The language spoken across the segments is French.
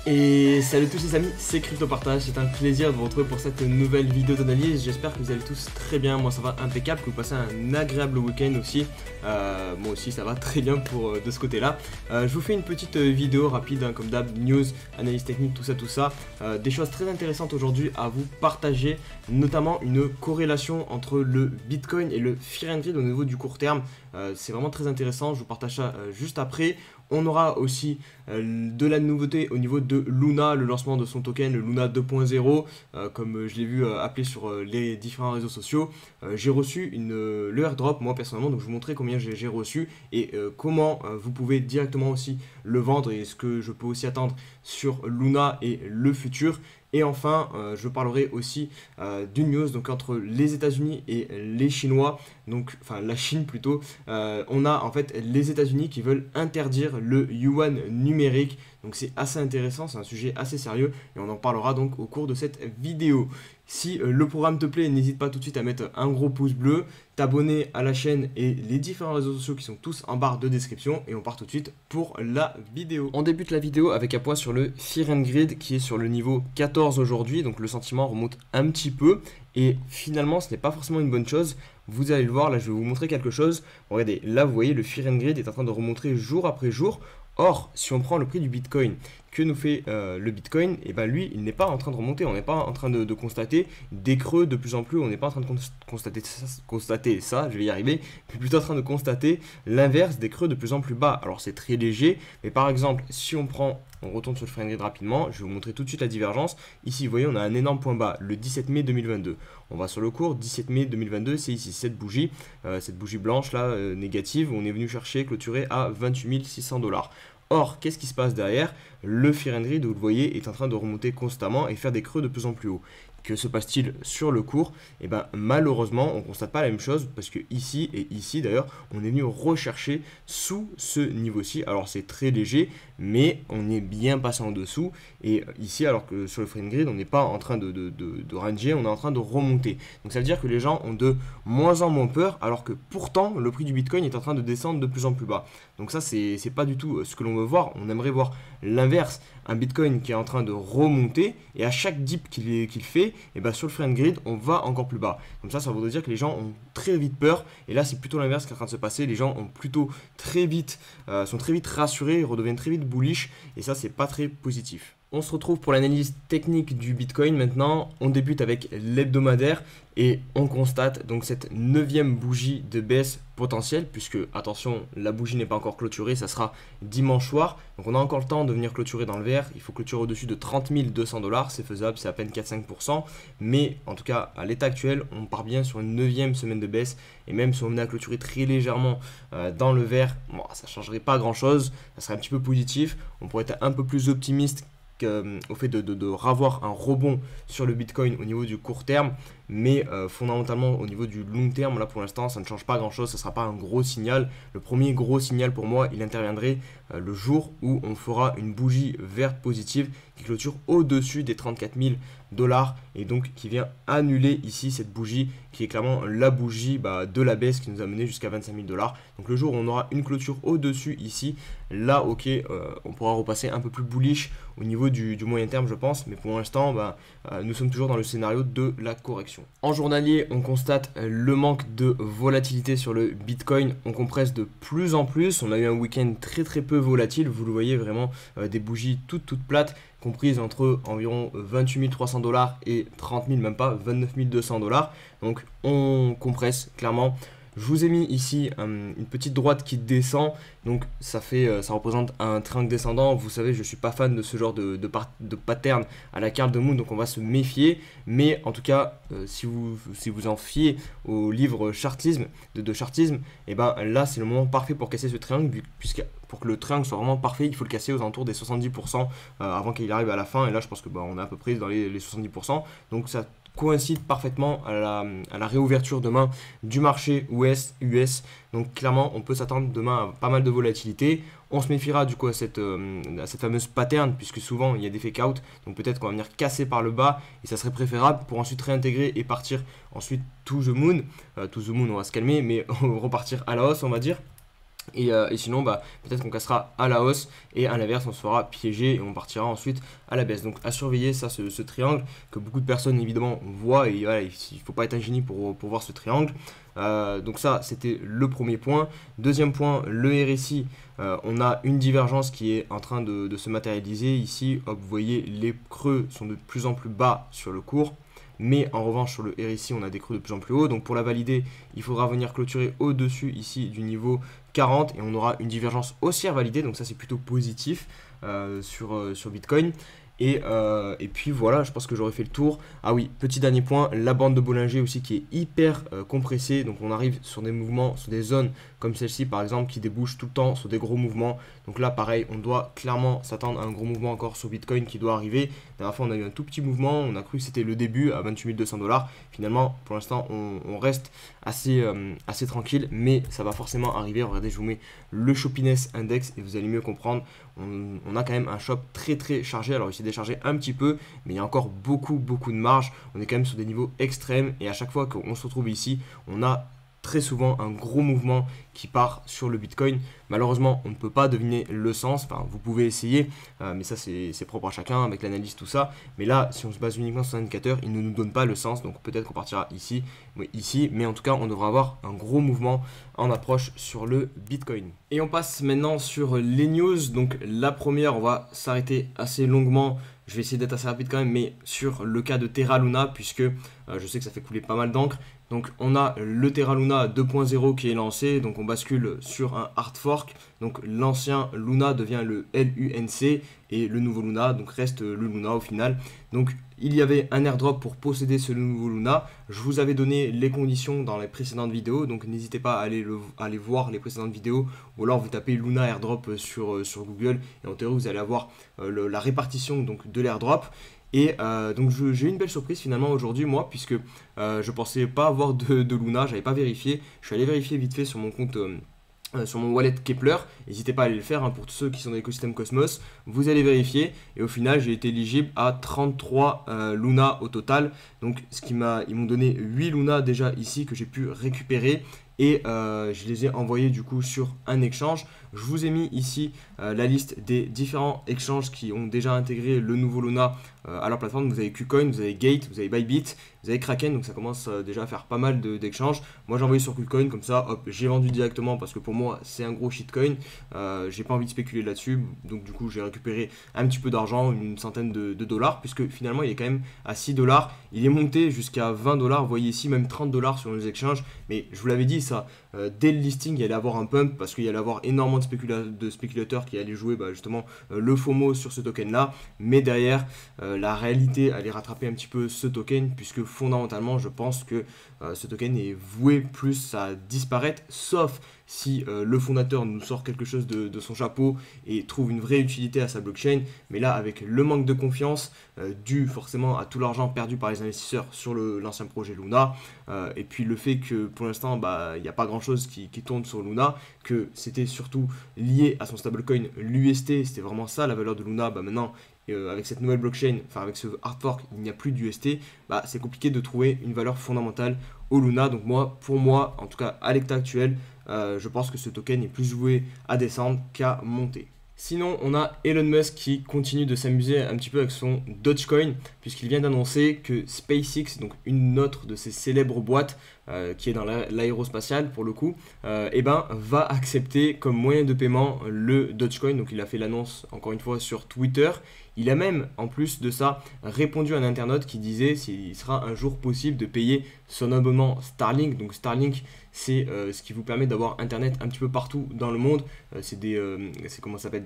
Et salut tous les amis, c'est CryptoPartage, c'est un plaisir de vous retrouver pour cette nouvelle vidéo d'analyse. J'espère que vous allez tous très bien, moi ça va impeccable, que vous passez un agréable week-end aussi. Moi aussi ça va très bien de ce côté là. Je vous fais une petite vidéo rapide hein, comme d'hab, news, analyse technique, tout ça. Des choses très intéressantes aujourd'hui à vous partager, notamment une corrélation entre le Bitcoin et le Fear and Greed au niveau du court terme. C'est vraiment très intéressant, je vous partage ça juste après. On aura aussi de la nouveauté au niveau de Luna, le lancement de son token, le Luna 2.0, comme je l'ai vu appelé sur les différents réseaux sociaux. J'ai reçu le airdrop, moi personnellement, donc je vous montrerai combien j'ai reçu et comment vous pouvez directement aussi le vendre et ce que je peux aussi attendre sur Luna et le futur. Et enfin, je parlerai aussi d'une news donc entre les États-Unis et les Chinois, donc enfin la Chine plutôt. On a en fait les États-Unis qui veulent interdire le yuan numérique. Donc c'est assez intéressant, c'est un sujet assez sérieux et on en parlera donc au cours de cette vidéo. Si le programme te plaît, n'hésite pas tout de suite à mettre un gros pouce bleu, t'abonner à la chaîne et les différents réseaux sociaux qui sont tous en barre de description et on part tout de suite pour la vidéo. On débute la vidéo avec un point sur le Fear and Greed qui est sur le niveau 14 aujourd'hui, donc le sentiment remonte un petit peu et finalement ce n'est pas forcément une bonne chose. Vous allez le voir, là je vais vous montrer quelque chose. Regardez, là vous voyez le Fear and Greed est en train de remonter jour après jour. Or, si on prend le prix du Bitcoin, que nous fait le Bitcoin, et ben lui, il n'est pas en train de remonter, on n'est pas en train de constater des creux de plus en plus, on n'est pas en train de constater ça, je vais y arriver, mais plutôt en train de constater l'inverse des creux de plus en plus bas. Alors c'est très léger, mais par exemple, si on retourne sur le Fear and Greed rapidement, je vais vous montrer tout de suite la divergence. Ici, vous voyez, on a un énorme point bas, le 17 mai 2022. On va sur le cours, 17 mai 2022, c'est ici cette bougie blanche là, négative, on est venu chercher, clôturer à 28 600 $. Or, qu'est-ce qui se passe derrière? Le Fear and Greed, vous le voyez, est en train de remonter constamment et faire des creux de plus en plus haut. Que se passe-t-il sur le cours? Et ben malheureusement, on ne constate pas la même chose parce que ici et ici d'ailleurs, on est venu rechercher sous ce niveau-ci. Alors c'est très léger, mais on est bien passé en dessous. Et ici, alors que sur le Fear and Greed, on n'est pas en train de ranger, on est en train de remonter. Donc ça veut dire que les gens ont de moins en moins peur, alors que pourtant le prix du Bitcoin est en train de descendre de plus en plus bas. Donc ça, c'est pas du tout ce que l'on veut voir. On aimerait voir l'inverse, un Bitcoin qui est en train de remonter et à chaque dip qu'il fait, et ben sur le Fear and Greed, on va encore plus bas. Comme ça voudrait dire que les gens ont très vite peur. Et là, c'est plutôt l'inverse qui est en train de se passer. Les gens ont plutôt sont très vite rassurés, redeviennent très vite bullish. Et ça, c'est pas très positif. On se retrouve pour l'analyse technique du Bitcoin maintenant. On débute avec l'hebdomadaire et on constate donc cette 9e bougie de baisse potentielle puisque, attention, la bougie n'est pas encore clôturée, ça sera dimanche soir. Donc on a encore le temps de venir clôturer dans le vert. Il faut clôturer au-dessus de 30 200 $, c'est faisable, c'est à peine 4-5%. Mais en tout cas, à l'état actuel, on part bien sur une 9e semaine de baisse. Et même si on venait à clôturer très légèrement dans le vert, bon, ça ne changerait pas grand-chose, ça serait un petit peu positif. On pourrait être un peu plus optimiste au fait de revoir un rebond sur le Bitcoin au niveau du court terme, mais fondamentalement au niveau du long terme, là pour l'instant ça ne change pas grand chose, ça ne sera pas un gros signal. Le premier gros signal pour moi, il interviendrait le jour où on fera une bougie verte positive qui clôture au-dessus des 34 000 $ et donc qui vient annuler ici cette bougie qui est clairement la bougie de la baisse qui nous a mené jusqu'à 25 000 $. Donc le jour où on aura une clôture au-dessus ici, là ok, on pourra repasser un peu plus bullish au niveau du moyen terme je pense, mais pour l'instant nous sommes toujours dans le scénario de la correction. En journalier, on constate le manque de volatilité sur le Bitcoin, on compresse de plus en plus, on a eu un week-end très peu volatile, vous le voyez vraiment, des bougies toutes plates, comprises entre environ 28 300 $ et 30 000, même pas 29 200 $. Donc on compresse clairement. Je vous ai mis ici une petite droite qui descend, donc ça représente un triangle descendant. Vous savez, je ne suis pas fan de ce genre de pattern à la Carl de Moon, donc on va se méfier. Mais en tout cas, si vous en fiez au livre Chartisme, de Chartisme, et ben là c'est le moment parfait pour casser ce triangle, puisque pour que le triangle soit vraiment parfait, il faut le casser aux alentours des 70% avant qu'il arrive à la fin. Et là, je pense que on est à peu près dans les 70%, donc ça coïncide parfaitement à la réouverture demain du marché US. Donc clairement, on peut s'attendre demain à pas mal de volatilité. On se méfiera du coup à cette fameuse pattern, puisque souvent il y a des fake out. Donc peut-être qu'on va venir casser par le bas et ça serait préférable pour ensuite réintégrer et partir ensuite to the moon. To the moon, on va se calmer, mais repartir à la hausse, on va dire. Et sinon, bah, peut-être qu'on cassera à la hausse et à l'inverse, on se fera piéger et on partira ensuite à la baisse. Donc à surveiller ça, ce triangle que beaucoup de personnes évidemment voient et voilà, il ne faut pas être un génie pour voir ce triangle. Donc ça, c'était le premier point. Deuxième point, le RSI. On a une divergence qui est en train de se matérialiser ici. Hop, vous voyez, les creux sont de plus en plus bas sur le cours. Mais en revanche, sur le RSI, on a des creux de plus en plus hauts. Donc pour la valider, il faudra venir clôturer au-dessus ici du niveau 40 et on aura une divergence haussière validée. Donc ça, c'est plutôt positif sur Bitcoin. Et puis voilà, je pense que j'aurais fait le tour. Ah oui, petit dernier point, la bande de Bollinger aussi qui est hyper compressée. Donc on arrive sur des mouvements, sur des zones comme celle-ci par exemple qui débouchent tout le temps sur des gros mouvements. Donc là pareil, on doit clairement s'attendre à un gros mouvement encore sur Bitcoin qui doit arriver. La dernière fois on a eu un tout petit mouvement, on a cru que c'était le début à 28 200 $. Finalement pour l'instant on reste assez tranquille, mais ça va forcément arriver. Regardez, je vous mets le Choppiness Index et vous allez mieux comprendre. On a quand même un shop très très chargé. Alors il s'est déchargé un petit peu, mais il y a encore beaucoup de marge. On est quand même sur des niveaux extrêmes et à chaque fois qu'on se retrouve ici, on a très souvent un gros mouvement qui part sur le Bitcoin. Malheureusement, on ne peut pas deviner le sens. Enfin, vous pouvez essayer, mais ça c'est propre à chacun avec l'analyse, tout ça. Mais là, si on se base uniquement sur un indicateur, il ne nous donne pas le sens. Donc peut-être qu'on partira ici, mais en tout cas, on devra avoir un gros mouvement en approche sur le Bitcoin. Et on passe maintenant sur les news. Donc la première, on va s'arrêter assez longuement. Je vais essayer d'être assez rapide quand même, mais sur le cas de Terra Luna, puisque je sais que ça fait couler pas mal d'encre. Donc on a le Terra Luna 2.0 qui est lancé, donc on bascule sur un hard fork. Donc l'ancien Luna devient le LUNC et le nouveau Luna donc reste le Luna au final. Donc il y avait un airdrop pour posséder ce nouveau Luna. Je vous avais donné les conditions dans les précédentes vidéos, donc n'hésitez pas à aller voir les précédentes vidéos ou alors vous tapez Luna airdrop sur Google et en théorie vous allez avoir la répartition donc, de l'airdrop. Et donc j'ai eu une belle surprise finalement aujourd'hui moi, puisque je pensais pas avoir de Luna, j'avais pas vérifié. Je suis allé vérifier vite fait sur mon compte, sur mon wallet Kepler. N'hésitez pas à aller le faire pour tous ceux qui sont dans l'écosystème Cosmos. Vous allez vérifier et au final j'ai été éligible à 33 Luna au total. Donc ils m'ont donné 8 Luna déjà ici que j'ai pu récupérer. Et je les ai envoyés du coup sur un exchange. Je vous ai mis ici la liste des différents exchanges qui ont déjà intégré le nouveau Luna à leur plateforme. Vous avez KuCoin, vous avez Gate, vous avez Bybit, vous avez Kraken, donc ça commence déjà à faire pas mal d'échanges. Moi j'ai envoyé sur KuCoin, comme ça hop, j'ai vendu directement parce que pour moi c'est un gros shitcoin. J'ai pas envie de spéculer là-dessus, donc du coup j'ai récupéré un petit peu d'argent, une centaine de dollars, puisque finalement il est quand même à 6 $. Il est monté jusqu'à 20 $, vous voyez ici même 30 $ sur les exchanges, mais je vous l'avais dit ça, dès le listing il allait avoir un pump parce qu'il y allait avoir énormément de spéculateurs qui allaient jouer justement le FOMO sur ce token là, mais derrière la réalité allait rattraper un petit peu ce token, puisque fondamentalement je pense que ce token est voué plus à disparaître, sauf si le fondateur nous sort quelque chose de son chapeau et trouve une vraie utilité à sa blockchain. Mais là, avec le manque de confiance dû forcément à tout l'argent perdu par les investisseurs sur l'ancien projet Luna, et puis le fait que pour l'instant il n'y a pas grand chose qui tourne sur Luna, que c'était surtout lié à son stablecoin l'UST, c'était vraiment ça la valeur de Luna. Maintenant avec cette nouvelle blockchain, enfin avec ce hard fork, il n'y a plus d'UST, c'est compliqué de trouver une valeur fondamentale au Luna. Donc pour moi, en tout cas à l'état actuel, je pense que ce token est plus voué à descendre qu'à monter. Sinon, on a Elon Musk qui continue de s'amuser un petit peu avec son Dogecoin, puisqu'il vient d'annoncer que SpaceX, donc une autre de ses célèbres boîtes qui est dans l'aérospatiale pour le coup, va accepter comme moyen de paiement le Dogecoin. Donc il a fait l'annonce encore une fois sur Twitter. Il a même, en plus de ça, répondu à un internaute qui disait s'il sera un jour possible de payer son abonnement Starlink. Donc Starlink, c'est ce qui vous permet d'avoir Internet un petit peu partout dans le monde. C'est des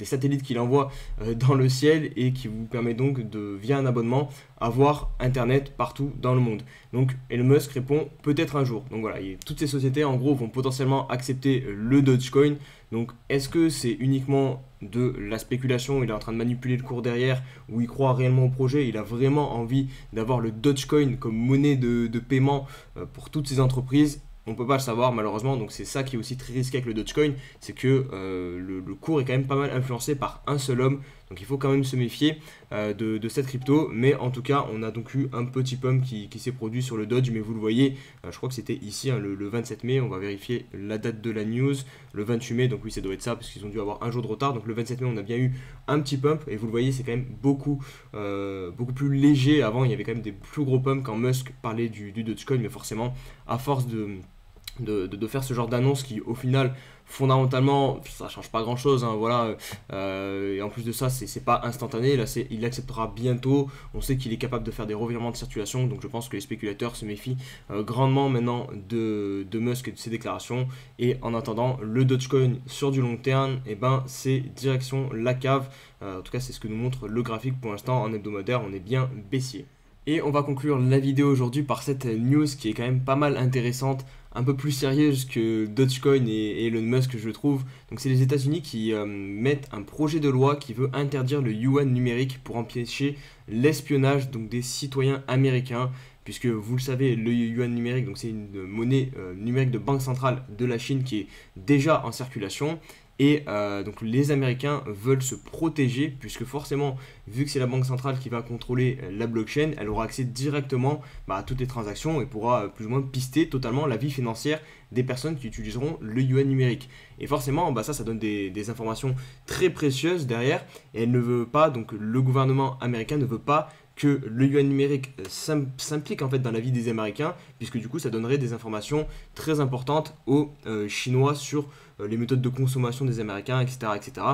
satellites qu'il envoie dans le ciel et qui vous permet donc via un abonnement, avoir Internet partout dans le monde. Donc Elon Musk répond peut-être un jour. Donc voilà, toutes ces sociétés en gros vont potentiellement accepter le Dogecoin. Donc est-ce que c'est uniquement de la spéculation, il est en train de manipuler le cours derrière, ou il croit réellement au projet, il a vraiment envie d'avoir le Dogecoin comme monnaie de paiement pour toutes ces entreprises? On ne peut pas le savoir malheureusement, donc c'est ça qui est aussi très risqué avec le Dogecoin, c'est que le cours est quand même pas mal influencé par un seul homme. Donc il faut quand même se méfier de cette crypto, mais en tout cas on a donc eu un petit pump qui s'est produit sur le Doge, mais vous le voyez, je crois que c'était ici, hein, le 27 mai, on va vérifier la date de la news, le 28 mai, donc oui ça doit être ça, parce qu'ils ont dû avoir un jour de retard, donc le 27 mai on a bien eu un petit pump, et vous le voyez c'est quand même beaucoup plus léger. Avant il y avait quand même des plus gros pumps quand Musk parlait du Dogecoin, mais forcément à force de faire ce genre d'annonce qui au final fondamentalement ça change pas grand chose, hein, voilà, et en plus de ça c'est pas instantané, là il acceptera bientôt, on sait qu'il est capable de faire des revirements de circulation, donc je pense que les spéculateurs se méfient grandement maintenant de Musk et de ses déclarations, et en attendant le Dogecoin sur du long terme, et ben c'est direction la cave, en tout cas c'est ce que nous montre le graphique pour l'instant. En hebdomadaire on est bien baissier. Et on va conclure la vidéo aujourd'hui par cette news qui est quand même pas mal intéressante, un peu plus sérieuse que Dogecoin et Elon Musk je trouve. Donc c'est les États-Unis qui mettent un projet de loi qui veut interdire le yuan numérique pour empêcher l'espionnage donc des citoyens américains. Puisque vous le savez, le yuan numérique, donc c'est une monnaie numérique de banque centrale de la Chine qui est déjà en circulation. Et donc les Américains veulent se protéger, puisque forcément, vu que c'est la banque centrale qui va contrôler la blockchain, elle aura accès directement à toutes les transactions et pourra plus ou moins pister totalement la vie financière des personnes qui utiliseront le yuan numérique. Et forcément, ça donne des informations très précieuses derrière, et elle ne veut pas, donc le gouvernement américain ne veut pas que le yuan numérique s'implique en fait dans la vie des Américains, puisque du coup ça donnerait des informations très importantes aux Chinois sur les méthodes de consommation des Américains, etc. etc.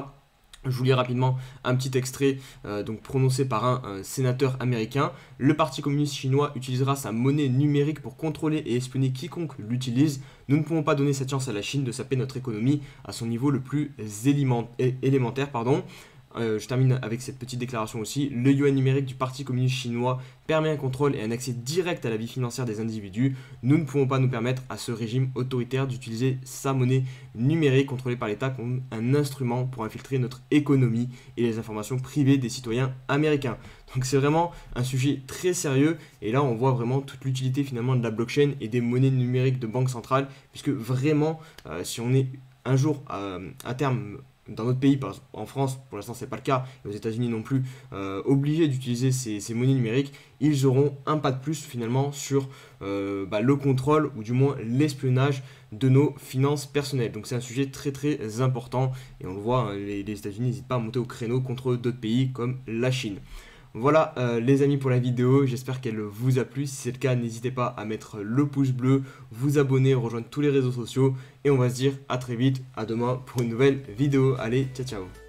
Je vous lis rapidement un petit extrait donc prononcé par un sénateur américain. Le Parti communiste chinois utilisera sa monnaie numérique pour contrôler et espionner quiconque l'utilise. Nous ne pouvons pas donner cette chance à la Chine de saper notre économie à son niveau le plus élémentaire. Je termine avec cette petite déclaration aussi. Le yuan numérique du Parti communiste chinois permet un contrôle et un accès direct à la vie financière des individus. Nous ne pouvons pas nous permettre à ce régime autoritaire d'utiliser sa monnaie numérique contrôlée par l'État comme un instrument pour infiltrer notre économie et les informations privées des citoyens américains. Donc c'est vraiment un sujet très sérieux, et là on voit vraiment toute l'utilité finalement de la blockchain et des monnaies numériques de banque centrale, puisque vraiment si on est un jour à terme dans notre pays, en France pour l'instant c'est pas le cas, et aux États-Unis non plus, obligés d'utiliser ces monnaies numériques, ils auront un pas de plus finalement sur le contrôle ou du moins l'espionnage de nos finances personnelles. Donc c'est un sujet très très important, et on le voit, hein, les États-Unis n'hésitent pas à monter au créneau contre d'autres pays comme la Chine. Voilà les amis pour la vidéo, j'espère qu'elle vous a plu. Si c'est le cas, n'hésitez pas à mettre le pouce bleu, vous abonner, rejoindre tous les réseaux sociaux, et on va se dire à très vite, à demain pour une nouvelle vidéo. Allez, ciao ciao.